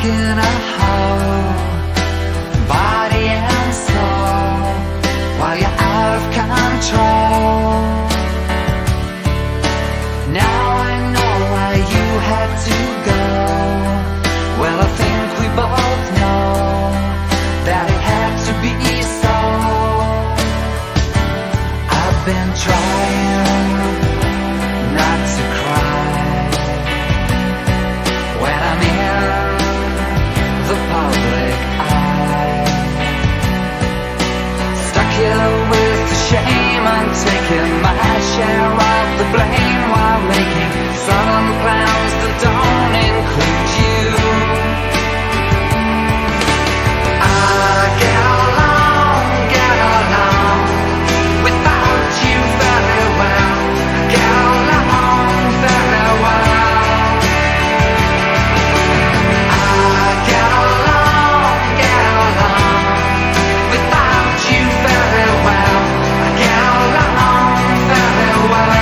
digging a hole, body and soul, while you're out of control. Now I know why you had to go. Well, I think we both know that it had to be so. I've been trying not to cry when I'm in the public eye. Stuck here with the shame, I'm taking my share of the blame while making some plans that don't include you. I get along without you very well. Get along very well. I get along without you very well. I get along very well.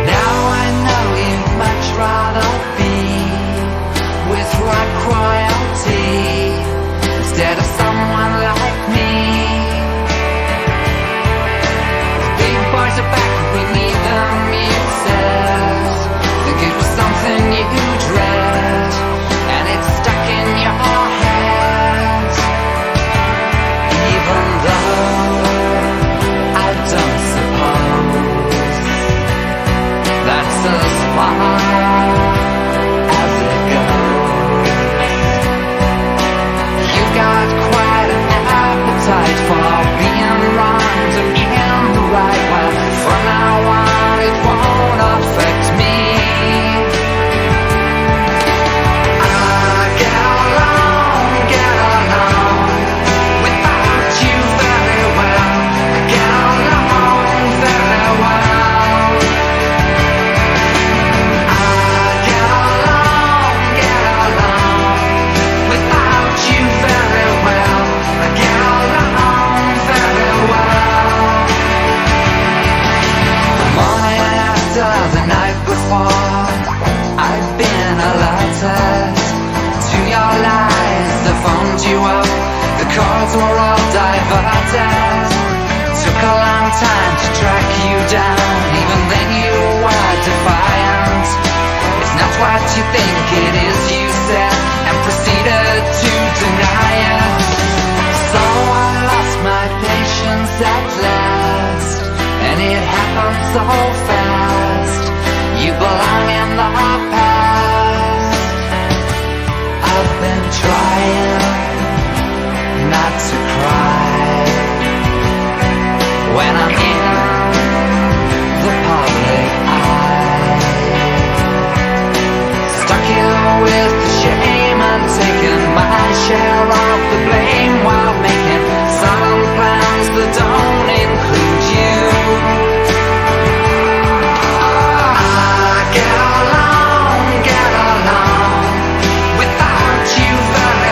Now I know you'd much rather be with rock royalty instead of someone like me. The big boys are back, we need them, you said. Think it was something you dread, and it's stuck in your head. Even though I don't suppose that's as far as it goes. You got quite an appetite for being wrong to be in the right. Well, from now on it won't affect me. I get along without you very well. I get along very well. I get along without you very well. I get along very well. The morning after the night before, I've been alerted to your lies. I phoned you up, the calls were all diverted. Took a long time to track you down, even then you were defiant. It's not what you think it is, you said, and proceeded to deny it. So I lost my patience at last, and it happened so fast. You belong in the past. I've been trying not to cry when I'm in the public eye. Stuck here with the shame, I'm taking my share of the blame while making some plans that don't include you. I get along without you very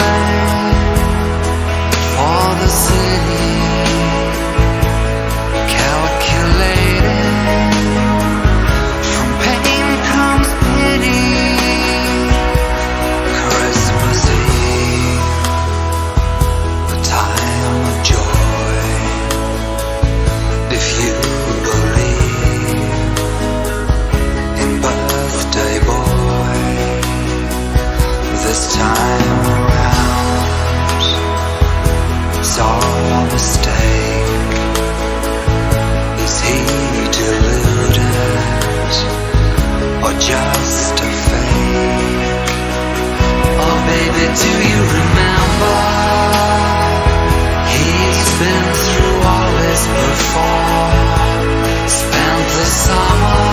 blame for the city, calculating. From pain comes pity. Christmas Eve, a time of joy. If you believe in birthday boy, this time around it's all a mistake. Is he deluded or just a fake? Oh baby, do you remember? He's been through all this before. Spent the summer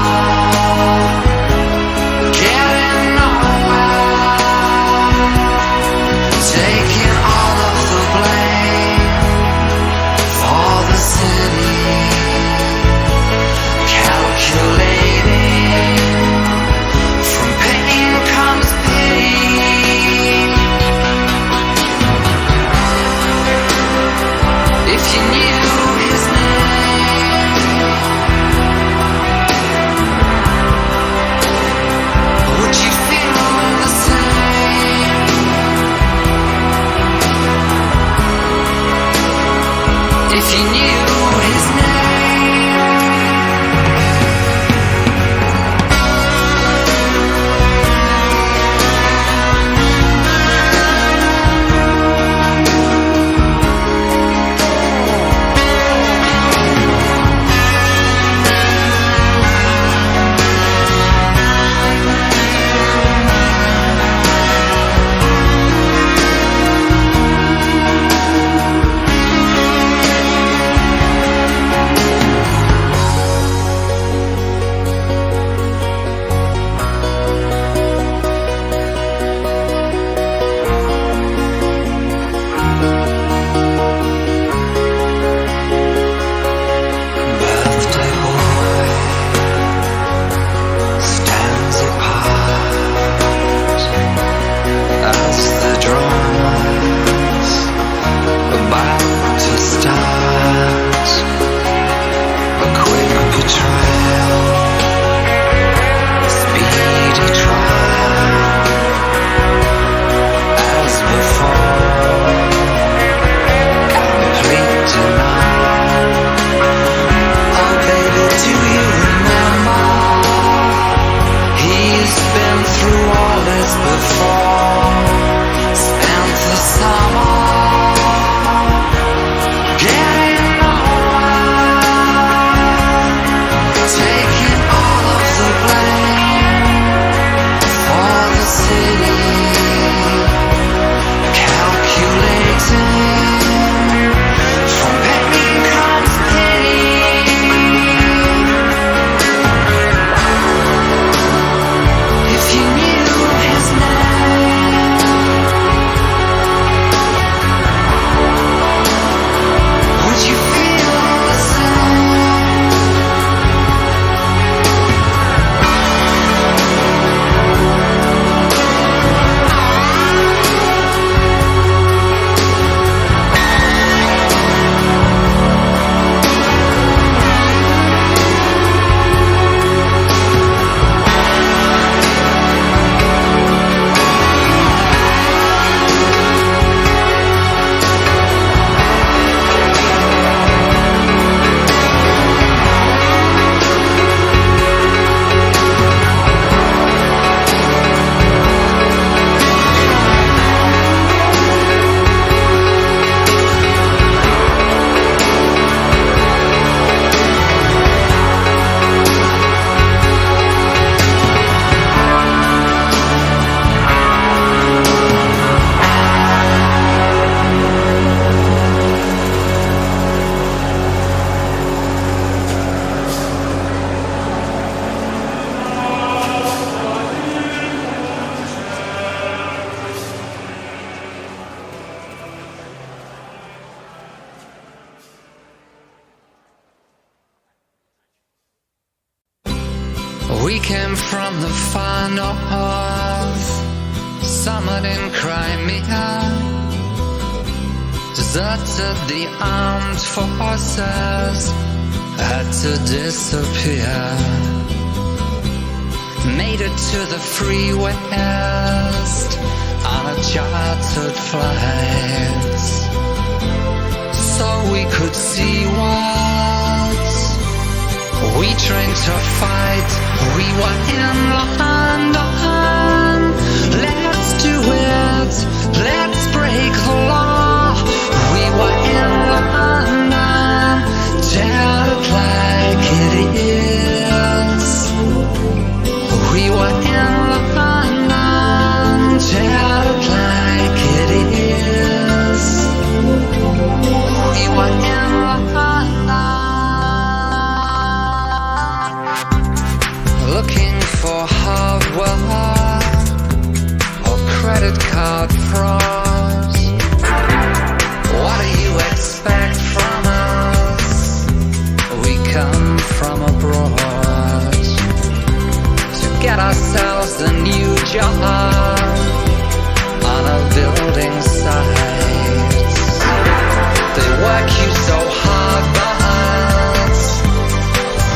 getting nowhere, taking all of the blame for the city, calculating. From pain comes pity. If you knew his name, would you feel the same? If you knew his name. Birthday boy stands apart as the drama's about to start. A quick betrayal, a speedy trial, as before, complete denial. Oh baby, do you remember? He's been through all this before. Spent the summer getting nowhere, taking all of the blame for the city, calculating. From pain comes pity. If you knew his name, would you feel the same? We came from the far north, summered in Crimea. deserted the armed forces, had to disappear. Made it to the free west on a chartered flight, so we could see what we trained to fight. We were in London. Let's do it. Let's break the law. We were in London. Tell it like it is. We were in London. Tell it like it is. We were in London. Looking for hard work or credit card fraud. What do you expect from us? We come from abroad to get ourselves a new job on a building site. They work you so hard, but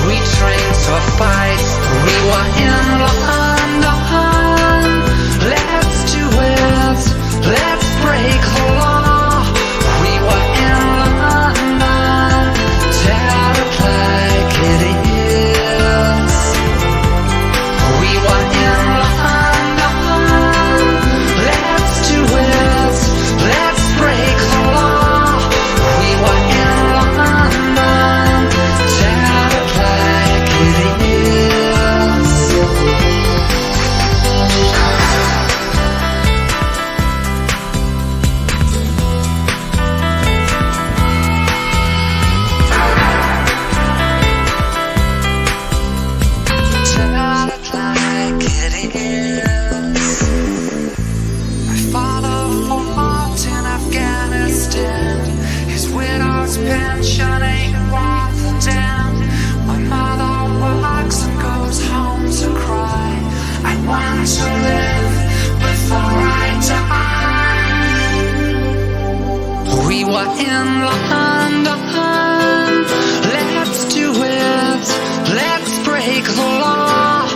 we train to fight. We were in London. Let's do it. Let's break the law. We were in London. Tell it like it is. We were in London. Let's do it. Let's break the law. We were in London. Tell it like it is. Tell it like it is. My father fought in Afghanistan. His widow's pension ain't worth a damn. My mother works and goes home to cry. I want to live before I die. We were in London. Let's do it. Let's break the law.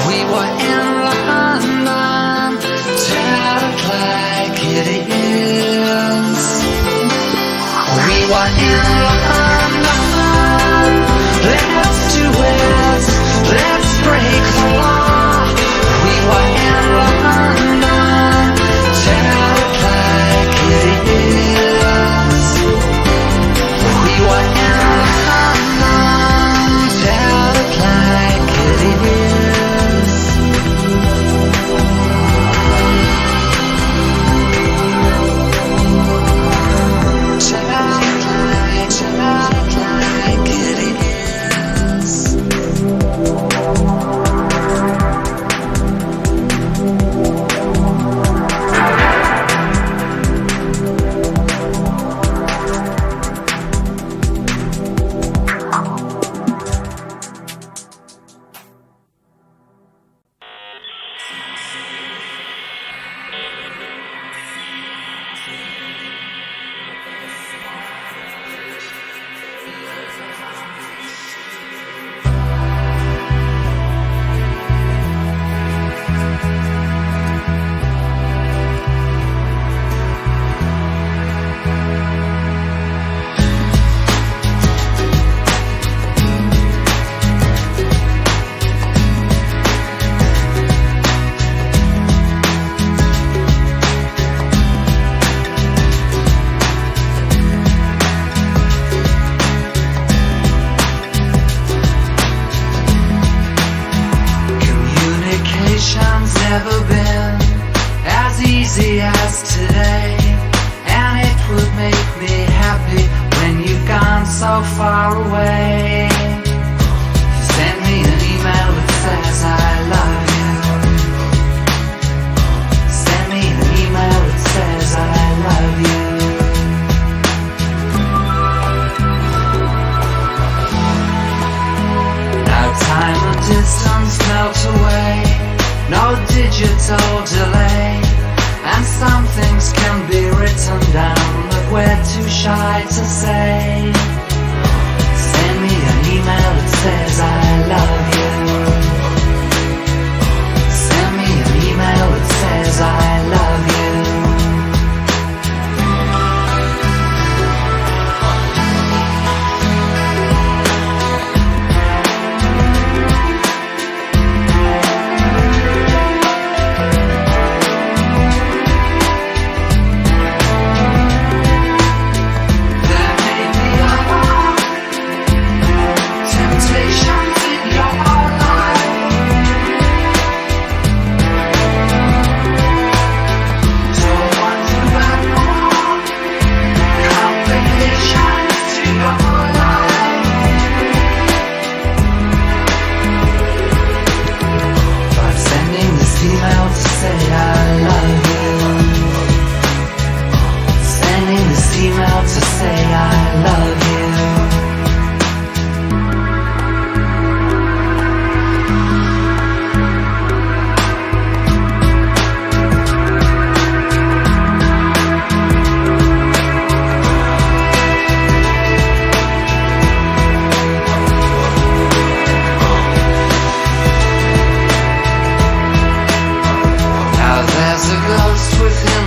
We were in London. Tell it like it is. We were in London. Let's do it. Let's break the law. We were in London. Tell it like it is. We were in London. Tell it like it is. Tell it like it is. Never been as easy as today, and it would make me happy when you've gone so far away. Send me an email that says I love you. Send me an email that says I love you. Now time and distance melt away. No digital delay, and some things can be written down that we're too shy to say. Send me an email that says I love you. Send me an email that says I love you.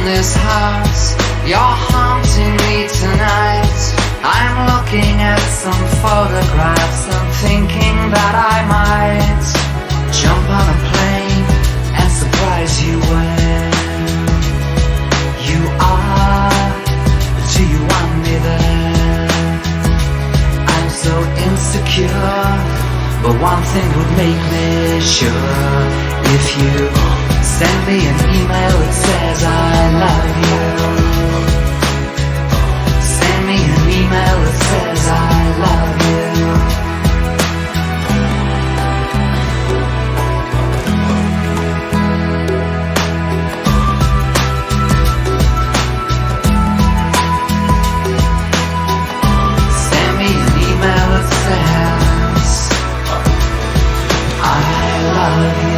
This house, you're haunting me tonight. I'm looking at some photographs and thinking that I might jump on a plane and surprise you when you are. Do you want me there? I'm so insecure, but one thing would make me sure. If you send me an email that says I love you. Send me an email that says I love you. Send me an email that says I love you.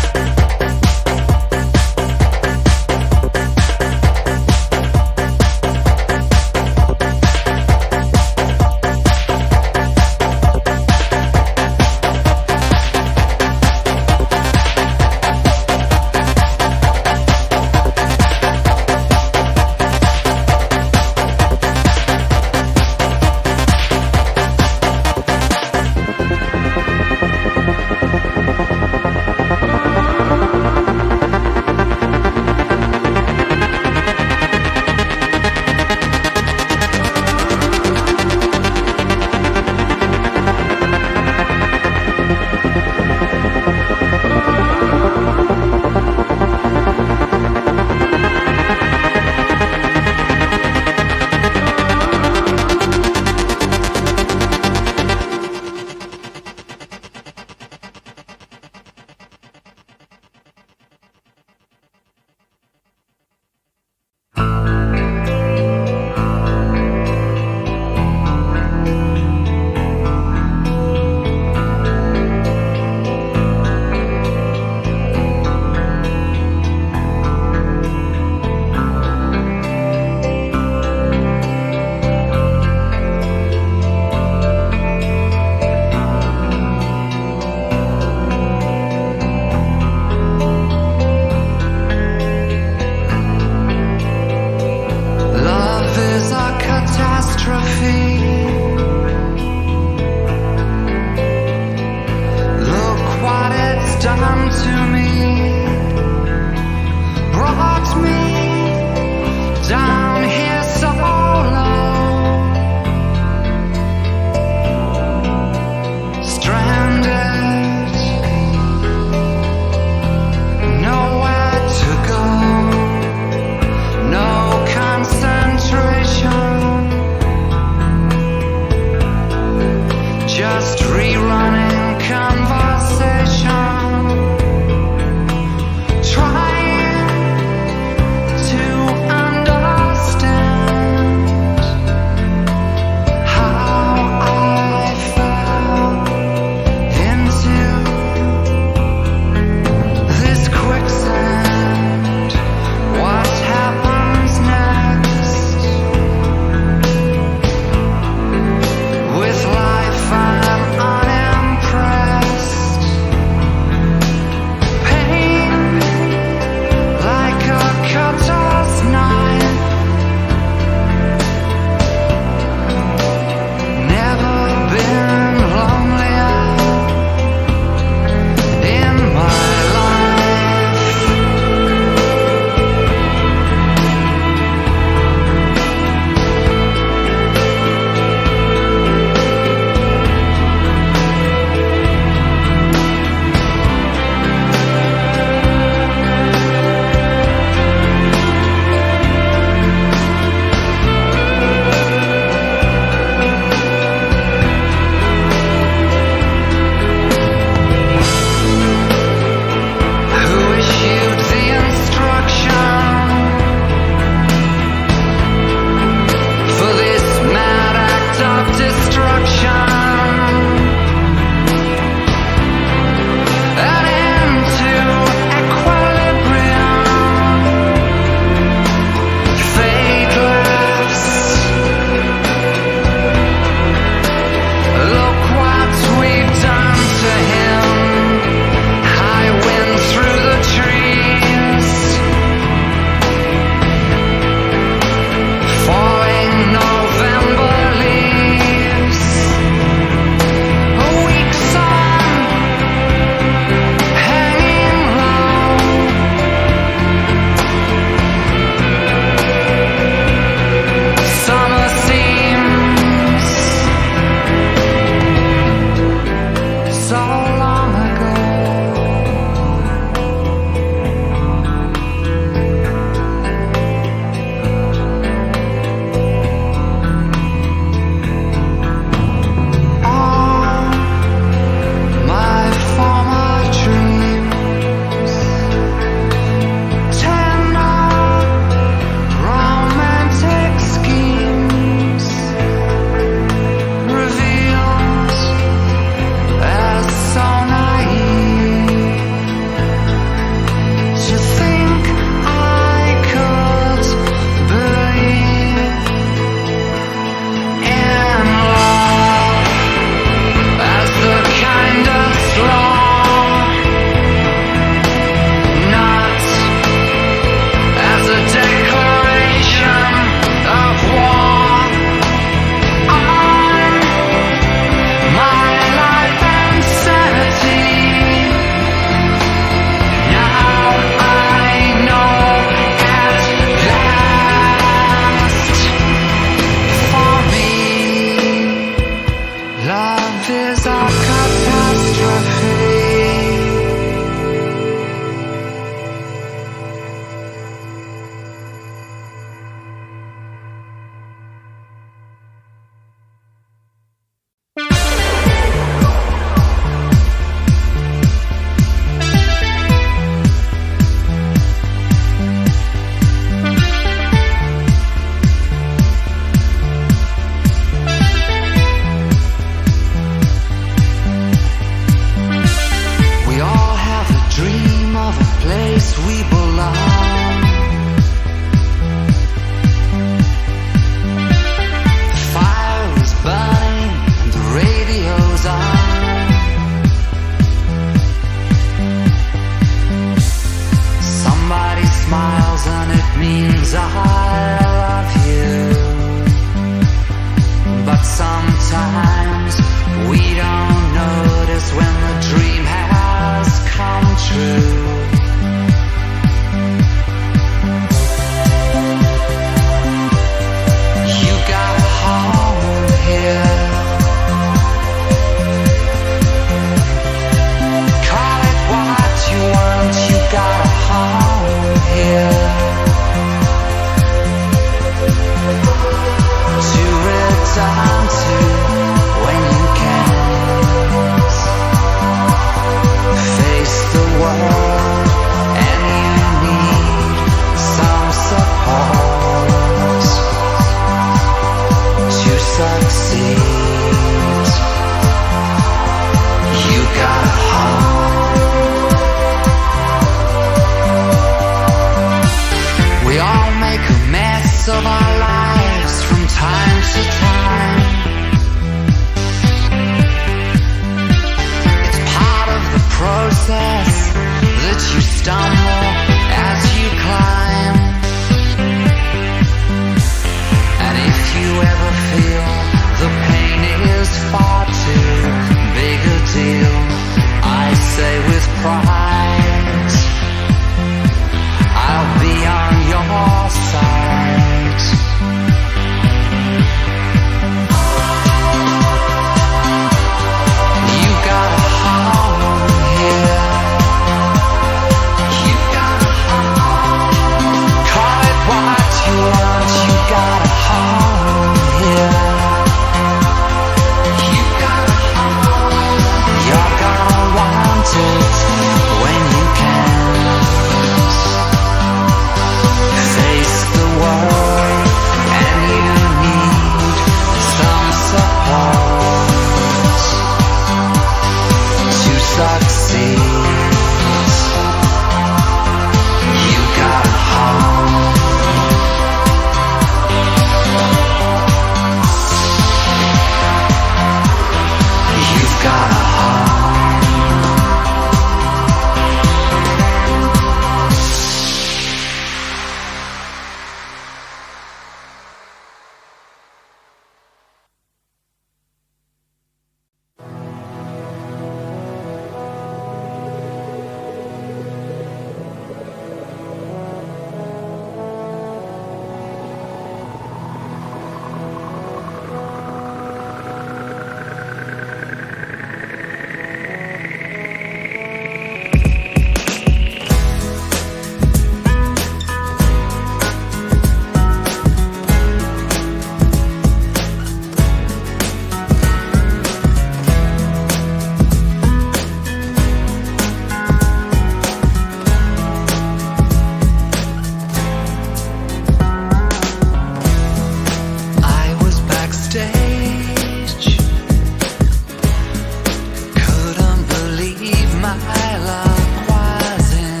my luck was in.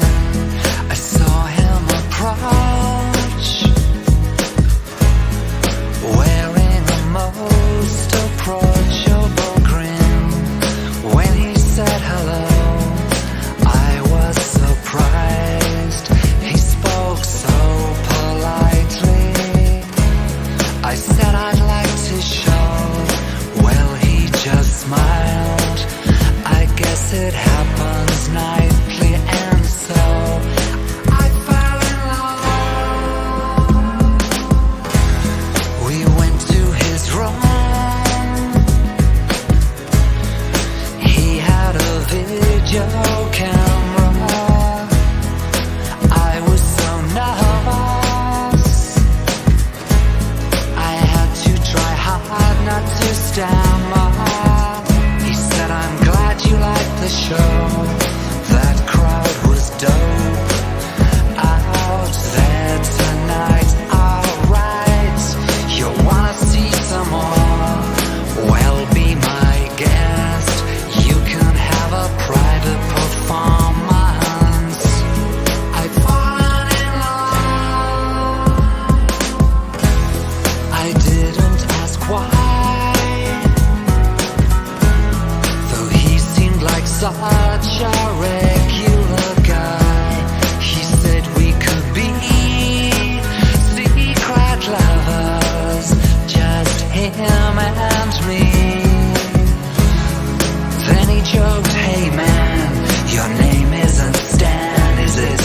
I saw him approach, wearing a most approachable grin. When he said hello, I was surprised. He spoke so politely. I said I'd like to show. Well, he just smiled. I guess it happens nightly, and so I fell in love. We went to his room. He had a video camera. I was so nervous. I had to try hard not to stammer. He said, I'm glad you liked the show. That crowd was dope. Out there tonight, alright. You wanna see some more? Well, be my guest. You can have a private performance. I've fallen in love. I didn't ask why, though he seemed like such a regular guy. He said we could be secret lovers, just him and me. Then he joked, hey man, your name isn't Stan, is it?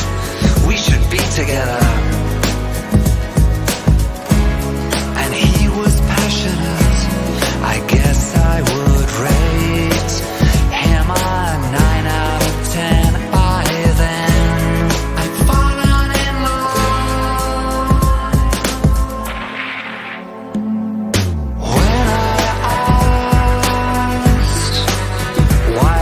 We should be together. And he was passionate. I guess I would rate him a 9 out of 10 by then. I'd fallen in love. When I asked, why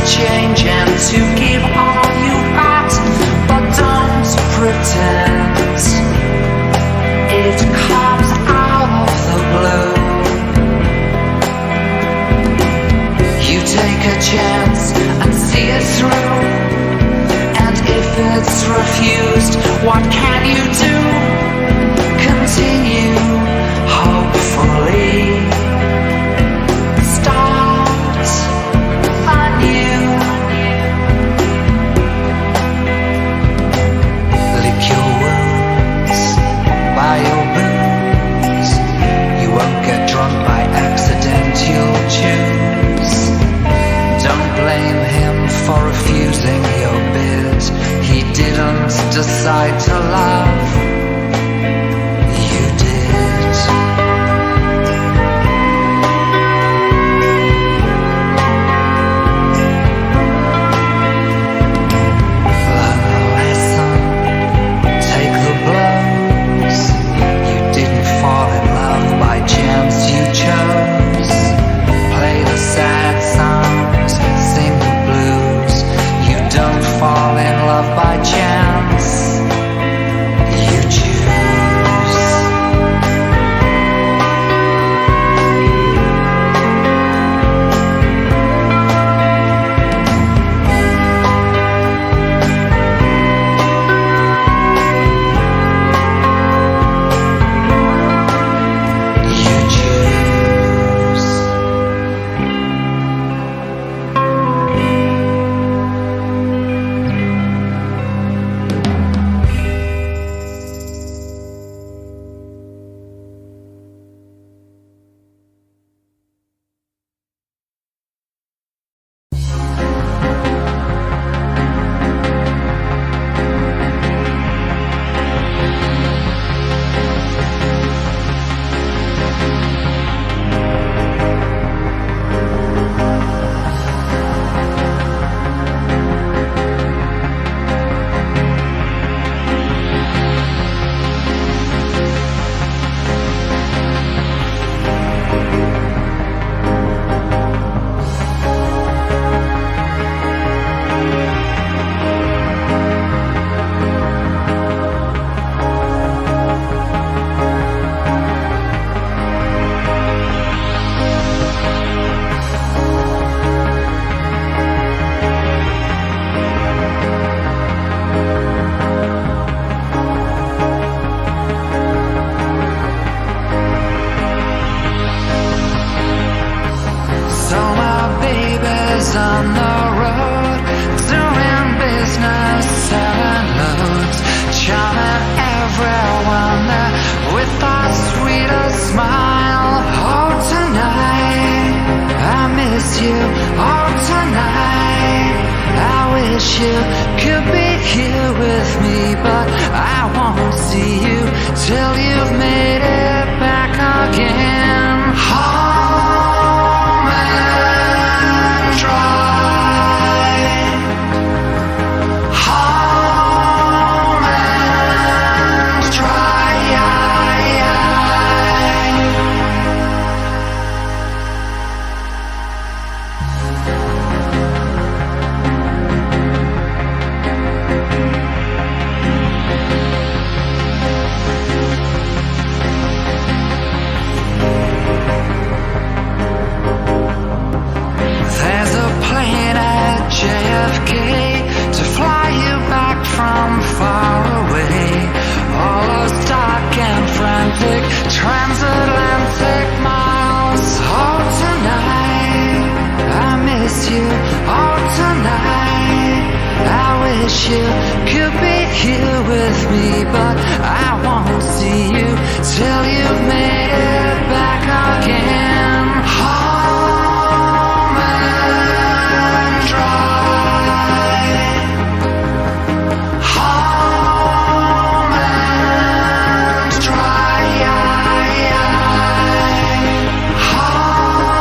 change and to give all you got, but don't pretend it comes out of the blue. You take a chance and see it through, and if it's refused, what can you do? Continue hopefully. Start anew. Lick your wounds by your booze. You won't get drunk by accident, you'll choose. Don't blame him for refusing your bid. He didn't decide to love. You did. Learn the lesson. Take the blows. You didn't fall in love by chance, you chose. Play the sad songs, sing the blues. You don't fall in love by chance, you choose. You choose. So my baby's on the road, doing business, selling loads, charming everyone there with that sweetest smile. Oh, tonight I miss you. Oh, tonight I wish you could be here with me, but I won't see you till you've made it back again. Home and dry. Home and dry. There's a plane at JFK to fly you back from far away. All those dark and frantic transatlantic miles. Oh, tonight I miss you. Oh, tonight I wish you could be here with me, but I won't see you till you've made it back again. Home and dry. Home and dry. Home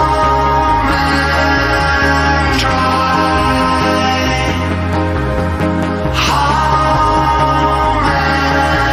and dry. Home and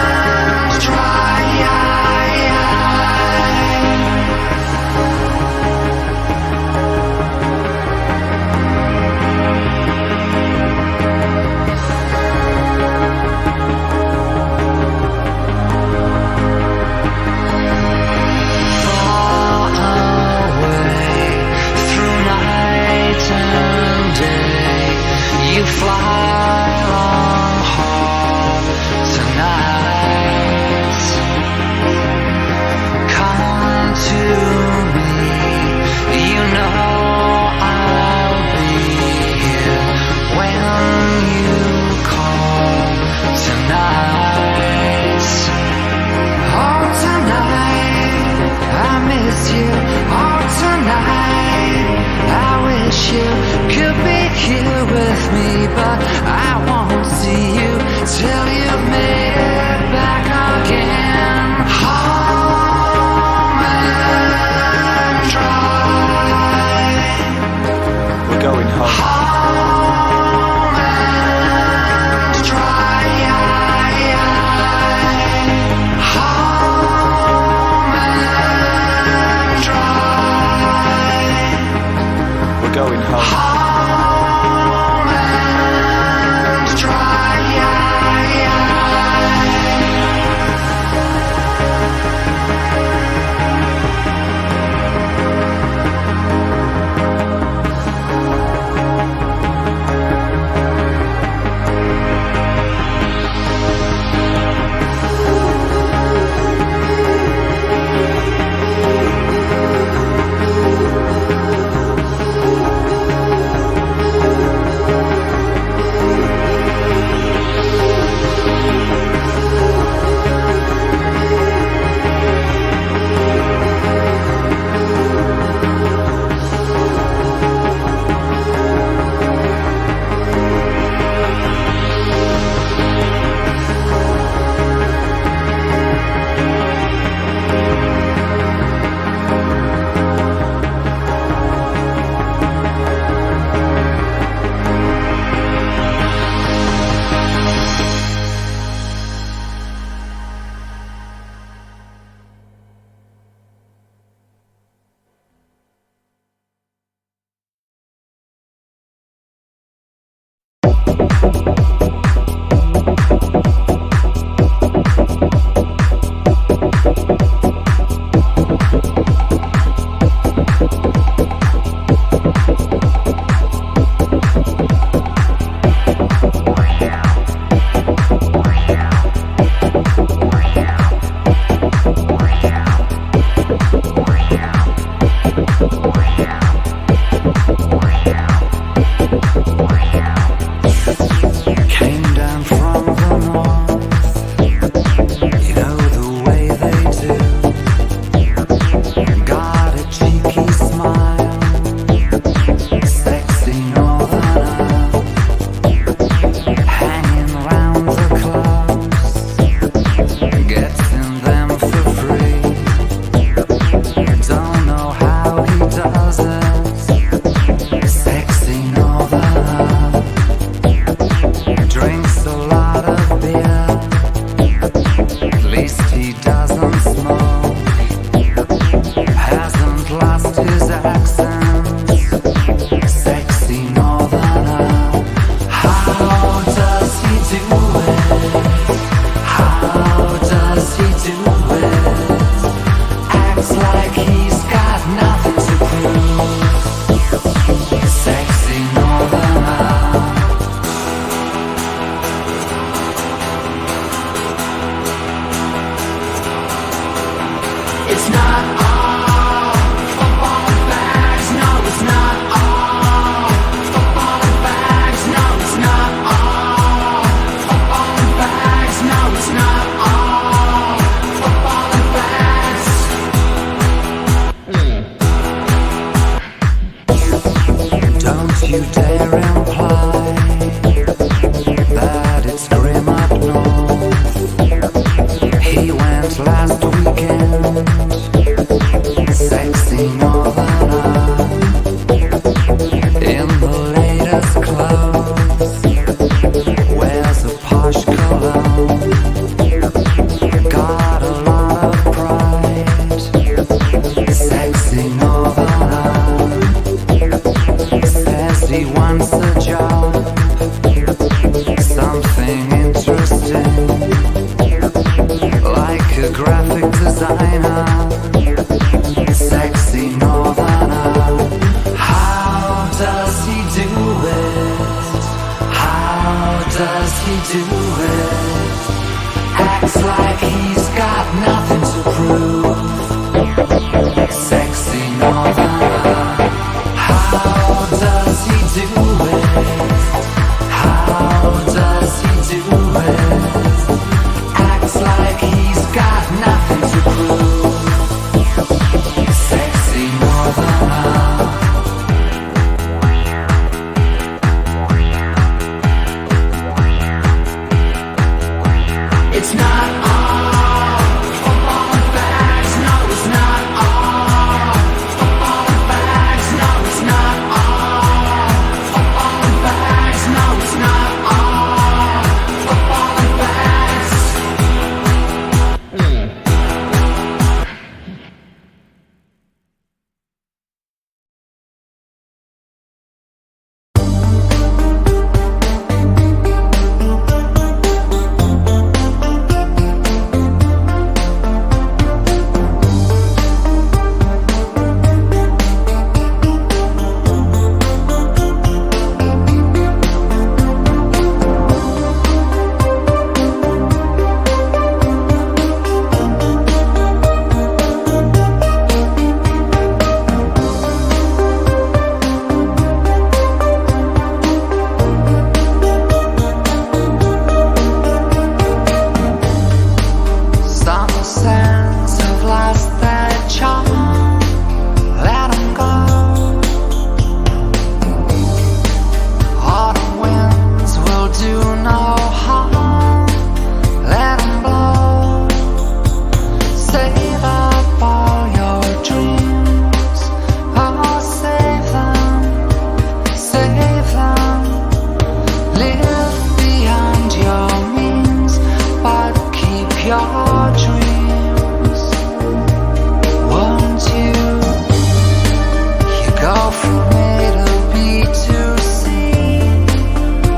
from A to B to C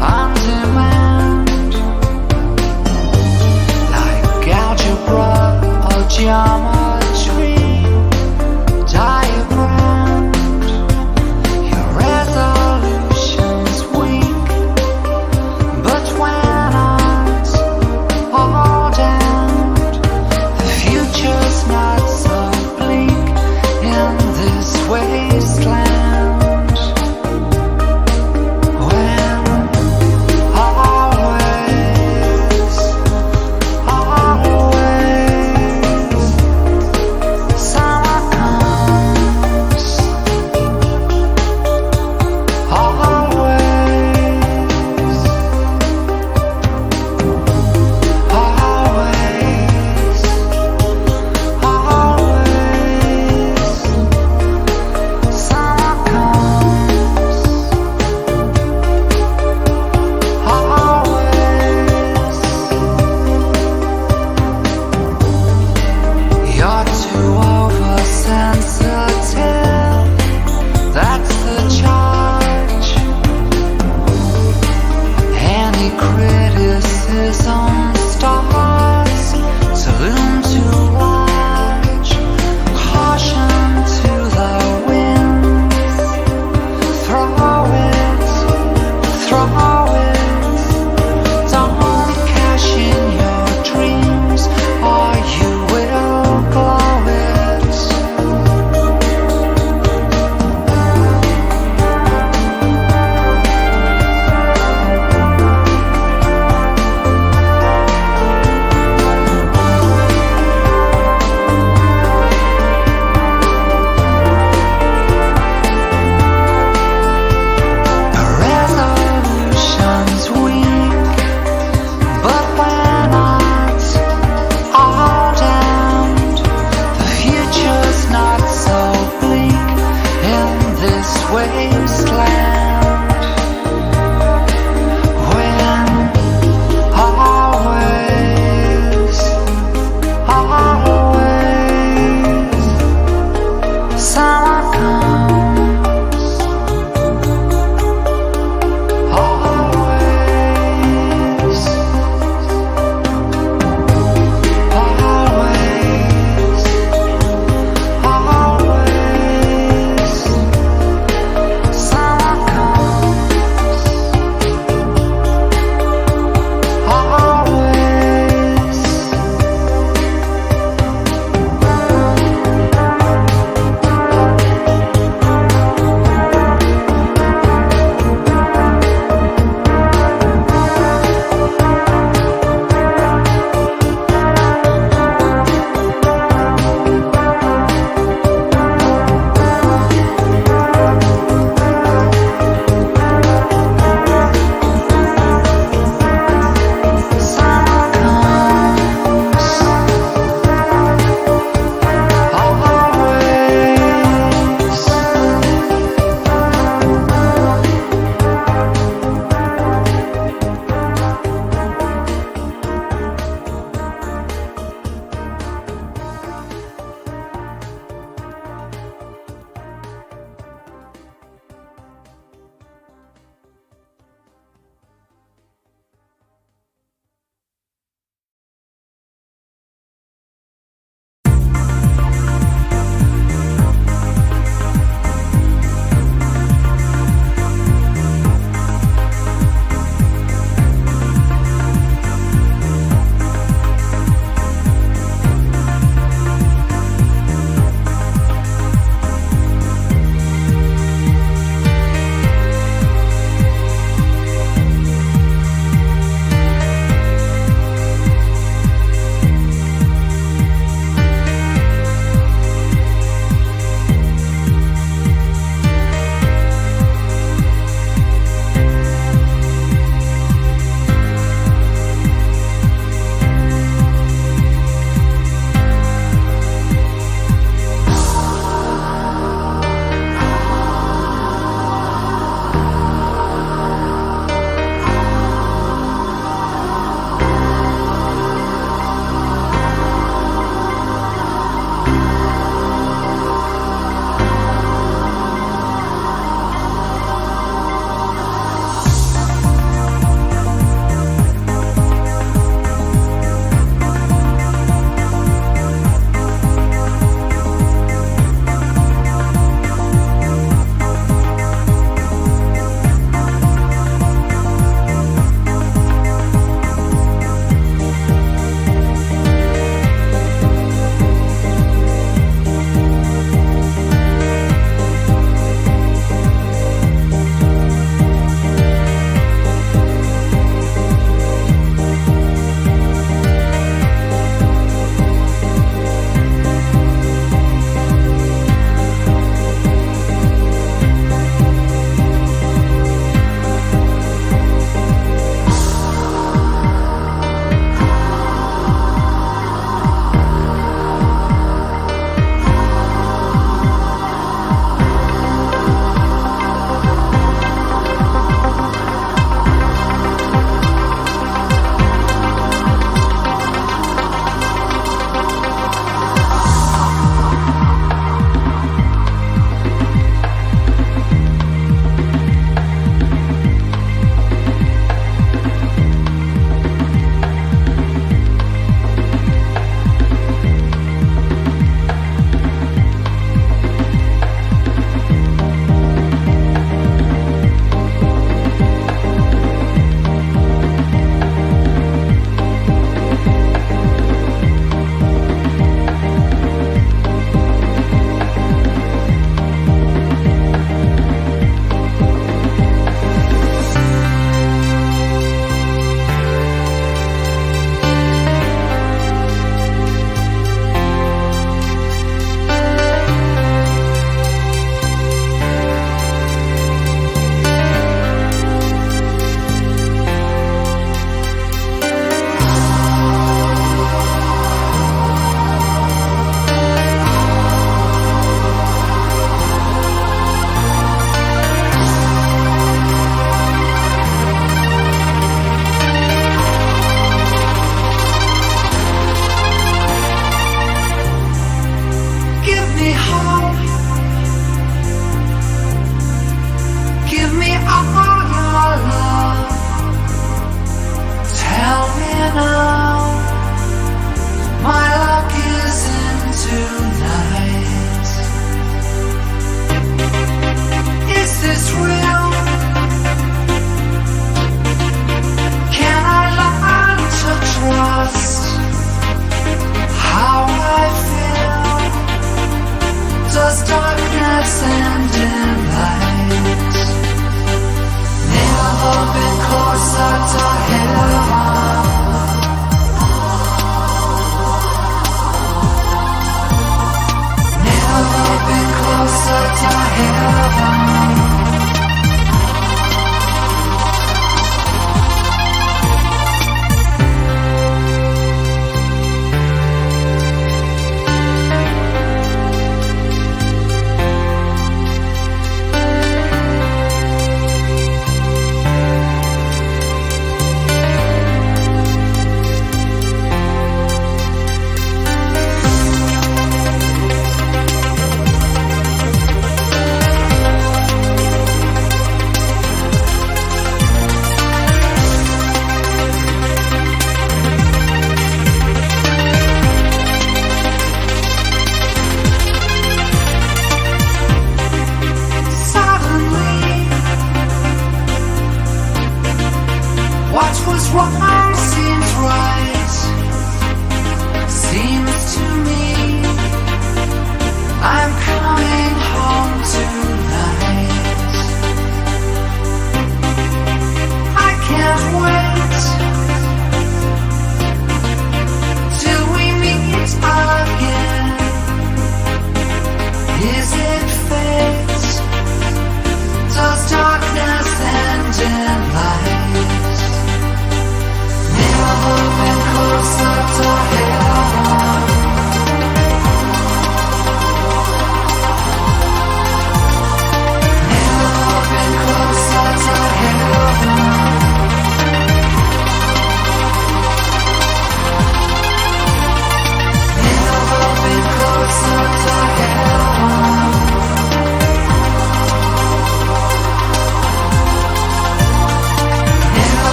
under criticism starts to loom too large. Caution to the winds. Throw it, throw it. Don't cash in your dreams, or you will blow it.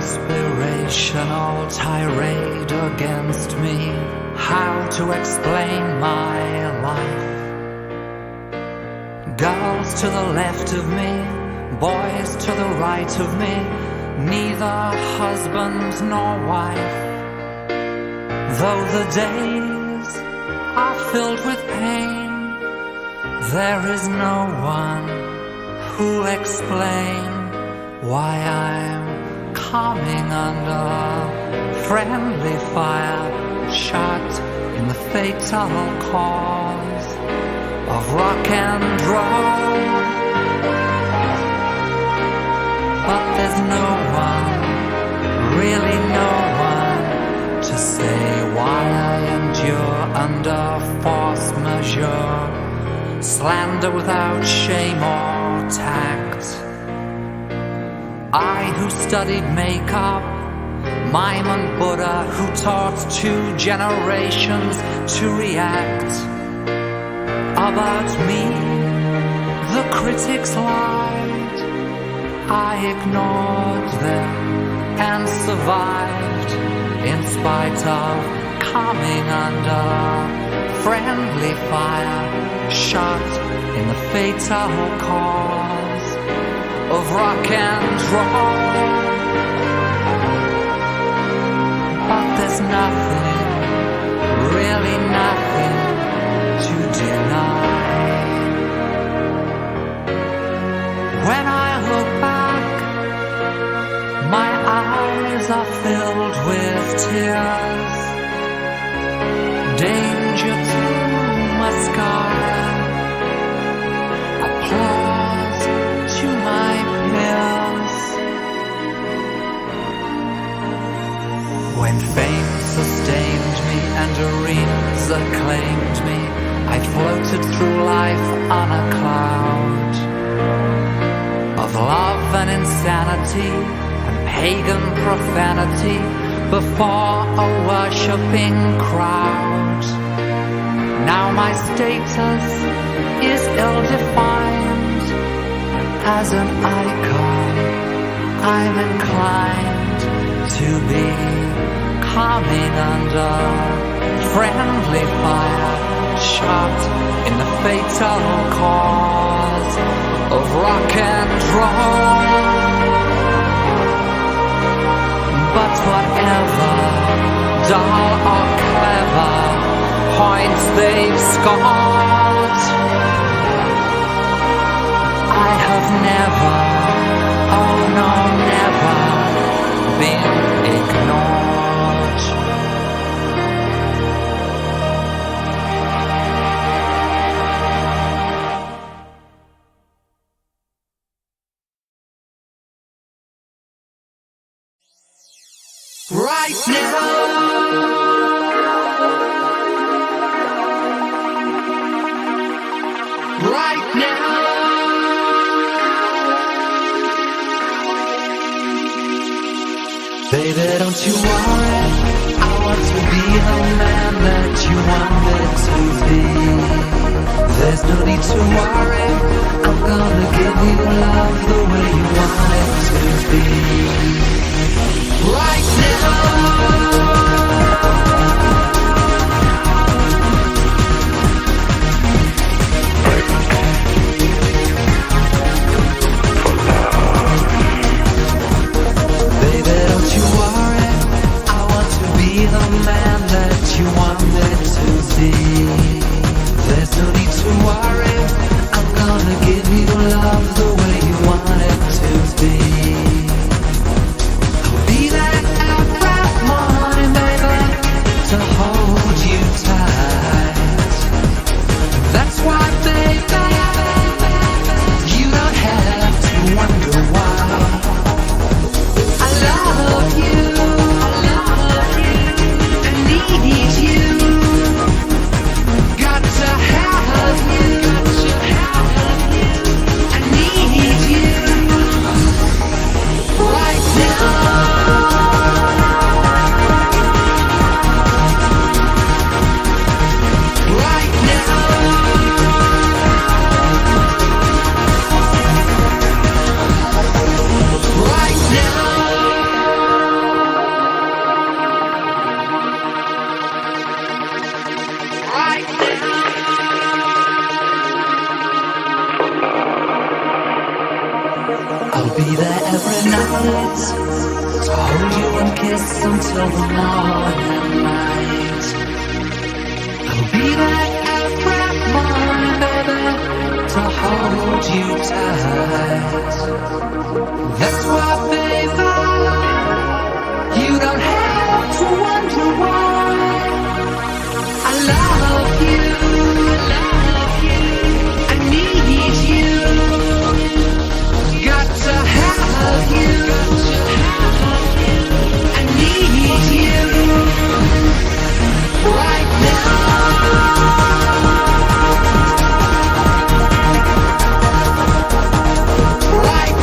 inspirational tirade against me, how to explain my life. Girls to the left of me, boys to the right of me, neither husband nor wife. Though the days are filled with pain, there is no one who'll explain why I'm coming under friendly fire, shot in the fatal cause of rock and roll. But there's no one, really no one, to say why I endure under force majeure, slander without shame or tact. I who studied makeup, mime and Buddha, who taught 2 generations to react. About me, the critics lied. I ignored them and survived in spite of coming under friendly fire, shot in the fatal cause of rock and roll. But there's nothing, really nothing to deny. When I look back, my eyes are filled with tears. Danger to mascara, applause to my peers. When fame sustained me and arenas acclaimed me, I floated through life on a cloud of love and insanity and pagan profanity before a worshipping crowd. Now my status is ill-defined. As an icon, I'm inclined to be coming under friendly fire, shot in the fatal cause of rock and roll. But whatever, dull or clever, points they've scored, I have never, oh no, never been ignored. Right now, right now, baby, don't you worry, I want to be the man that you wanted to be. There's no need to worry, I'm gonna give you love the way you want it to be. Right now, baby, don't you worry, I want to be the man that you wanted to be. There's no need to worry, I'm gonna give you love the way you want it to be. nights to hold you and kiss until the morning light. I'll be there every morning, baby, to hold you tight. That's why, baby, you don't have to wonder why I love you, I need you, got to have you, I need you right now. Right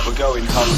we're going home.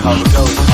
how it goes.